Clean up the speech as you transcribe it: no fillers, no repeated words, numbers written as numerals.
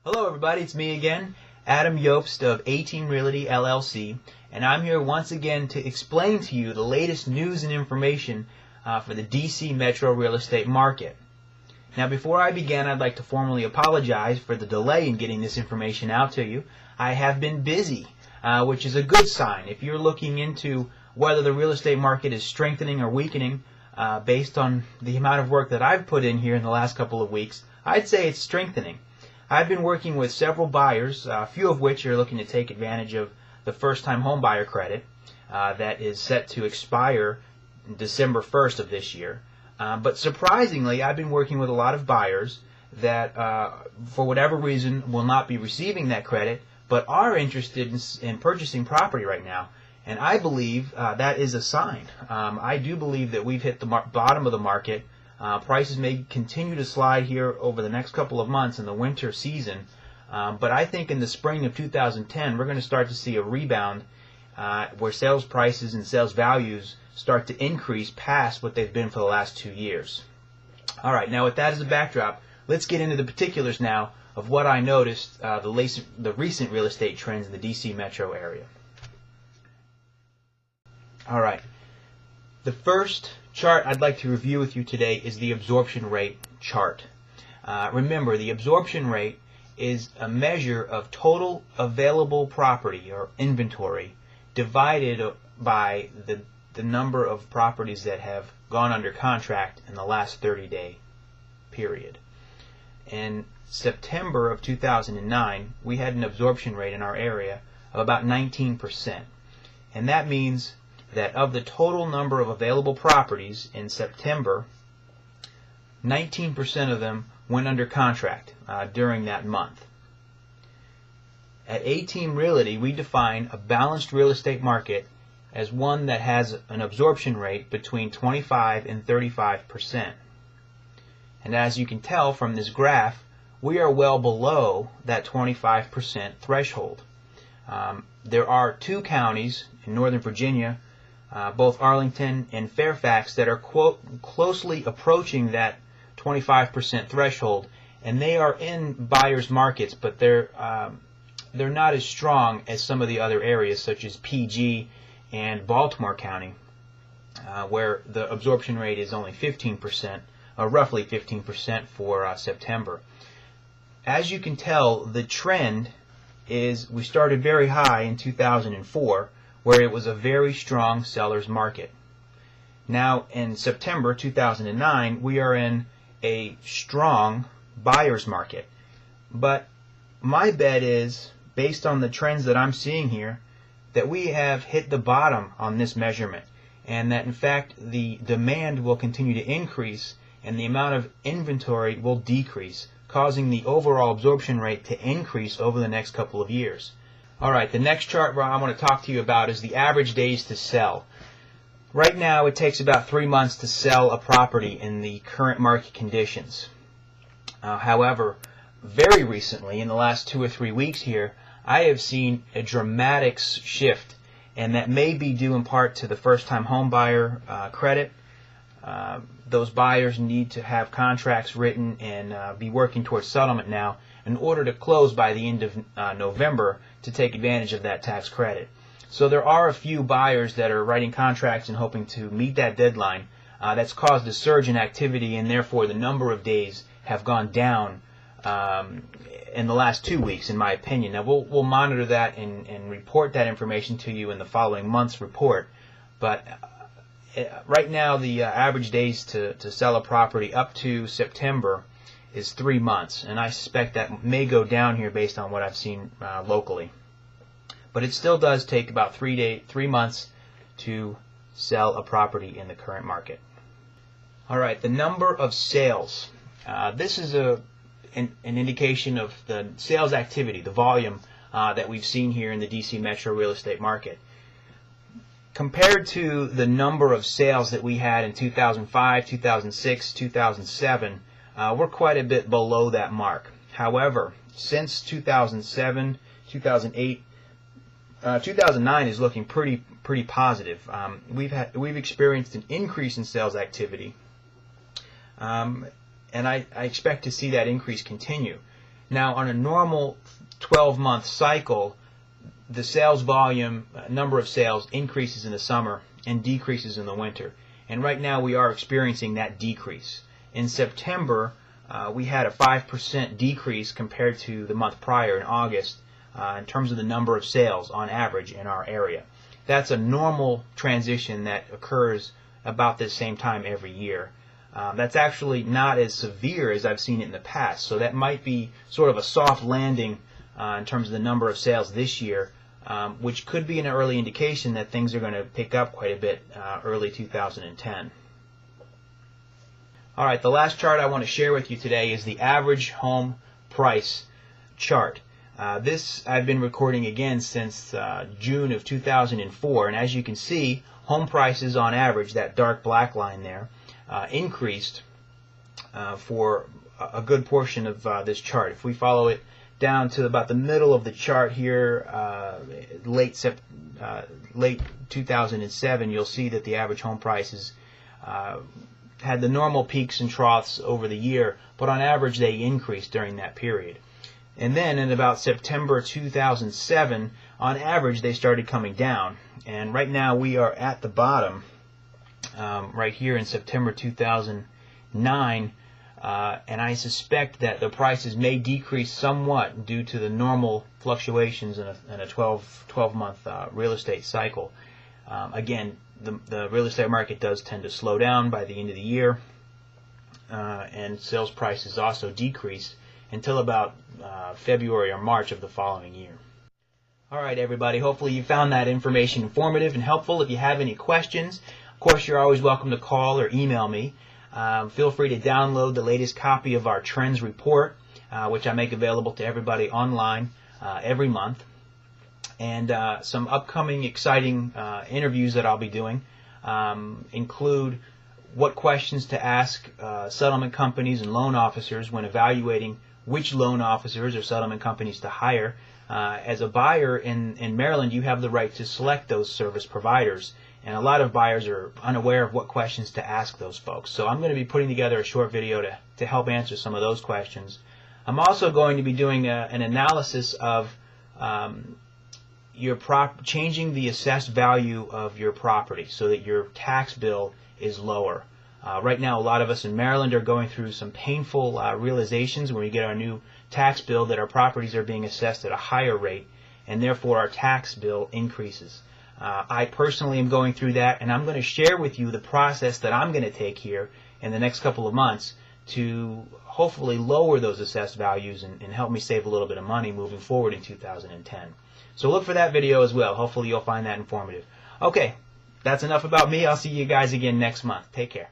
Hello everybody, it's me again, Adam Iobst of A-Team Realty LLC, and I'm here once again to explain to you the latest news and information for the DC Metro real estate market. Now before I begin, I'd like to formally apologize for the delay in getting this information out to you. I have been busy, which is a good sign. If you're looking into whether the real estate market is strengthening or weakening based on the amount of work that I've put in here in the last couple of weeks, I'd say it's strengthening. I've been working with several buyers, a few of which are looking to take advantage of the first-time home buyer credit that is set to expire December 1st of this year. But surprisingly, I've been working with a lot of buyers that, for whatever reason, will not be receiving that credit, but are interested in purchasing property right now. And I believe that is a sign. I do believe that we've hit the bottom of the market. Prices may continue to slide here over the next couple of months in the winter season, but I think in the spring of 2010 we're going to start to see a rebound where sales prices and sales values start to increase past what they've been for the last 2 years. Alright, now with that as a backdrop, let's get into the particulars now of what I noticed the recent real estate trends in the DC metro area. Alright, the first chart I'd like to review with you today is the absorption rate chart. Remember, the absorption rate is a measure of total available property or inventory divided by the number of properties that have gone under contract in the last 30-day period. In September of 2009, we had an absorption rate in our area of about 19%. And that means that of the total number of available properties in September, 19% of them went under contract during that month. At A-Team Realty, we define a balanced real estate market as one that has an absorption rate between 25 and 35%. And as you can tell from this graph, we are well below that 25% threshold. There are 2 counties in Northern Virginia, both Arlington and Fairfax, that are closely approaching that 25% threshold, and they are in buyers markets, but they're not as strong as some of the other areas such as PG and Baltimore County, where the absorption rate is only 15%, roughly 15% for September. As you can tell, the trend is we started very high in 2004, where it was a very strong seller's market. Now in September 2009, we are in a strong buyer's market. But my bet is, based on the trends that I'm seeing here, that we have hit the bottom on this measurement, and that in fact the demand will continue to increase and the amount of inventory will decrease, causing the overall absorption rate to increase over the next couple of years. Alright, the next chart I want to talk to you about is the average days to sell. Right now it takes about 3 months to sell a property in the current market conditions. However, very recently, in the last 2 or 3 weeks here, I have seen a dramatic shift, and that may be due in part to the first-time home buyer credit. Those buyers need to have contracts written and be working towards settlement now in order to close by the end of November to take advantage of that tax credit. So there are a few buyers that are writing contracts and hoping to meet that deadline. That's caused a surge in activity, and therefore the number of days have gone down in the last 2 weeks, in my opinion. Now we'll monitor that and report that information to you in the following month's report. But right now the average days to sell a property up to September is 3 months, and I suspect that may go down here based on what I've seen locally. But it still does take about 3 months to sell a property in the current market. Alright, the number of sales. This is an indication of the sales activity, the volume that we've seen here in the DC metro real estate market. Compared to the number of sales that we had in 2005, 2006, 2007, we're quite a bit below that mark. However, since 2007, 2008, 2009 is looking pretty positive. We've experienced an increase in sales activity, and I expect to see that increase continue. Now, on a normal 12-month cycle, the sales volume, number of sales, increases in the summer and decreases in the winter. And right now we are experiencing that decrease. In September, we had a 5% decrease compared to the month prior in August in terms of the number of sales on average in our area. That's a normal transition that occurs about this same time every year. That's actually not as severe as I've seen it in the past, so that might be sort of a soft landing in terms of the number of sales this year, which could be an early indication that things are going to pick up quite a bit early 2010. Alright, the last chart I want to share with you today is the average home price chart. This I've been recording again since June of 2004, and as you can see, home prices on average, that dark black line there, increased for a good portion of this chart. If we follow it down to about the middle of the chart here, late 2007, you'll see that the average home prices had the normal peaks and troughs over the year, but on average they increased during that period. And then in about September 2007, on average they started coming down. And right now we are at the bottom right here in September 2009, and I suspect that the prices may decrease somewhat due to the normal fluctuations in a 12-month real estate cycle. Again, the real estate market does tend to slow down by the end of the year, and sales prices also decrease until about February or March of the following year. Alright everybody, hopefully you found that information informative and helpful. If you have any questions, of course you're always welcome to call or email me. Feel free to download the latest copy of our Trends Report, which I make available to everybody online every month. And some upcoming exciting interviews that I'll be doing include what questions to ask settlement companies and loan officers when evaluating which loan officers or settlement companies to hire. As a buyer in Maryland, you have the right to select those service providers, and a lot of buyers are unaware of what questions to ask those folks. So I'm going to be putting together a short video to help answer some of those questions. I'm also going to be doing an analysis of changing the assessed value of your property so that your tax bill is lower. Right now, a lot of us in Maryland are going through some painful realizations when we get our new tax bill that our properties are being assessed at a higher rate, and therefore our tax bill increases. I personally am going through that, and I'm going to share with you the process that I'm going to take here in the next couple of months to hopefully lower those assessed values and help me save a little bit of money moving forward in 2010. So look for that video as well. Hopefully you'll find that informative. Okay, that's enough about me. I'll see you guys again next month. Take care.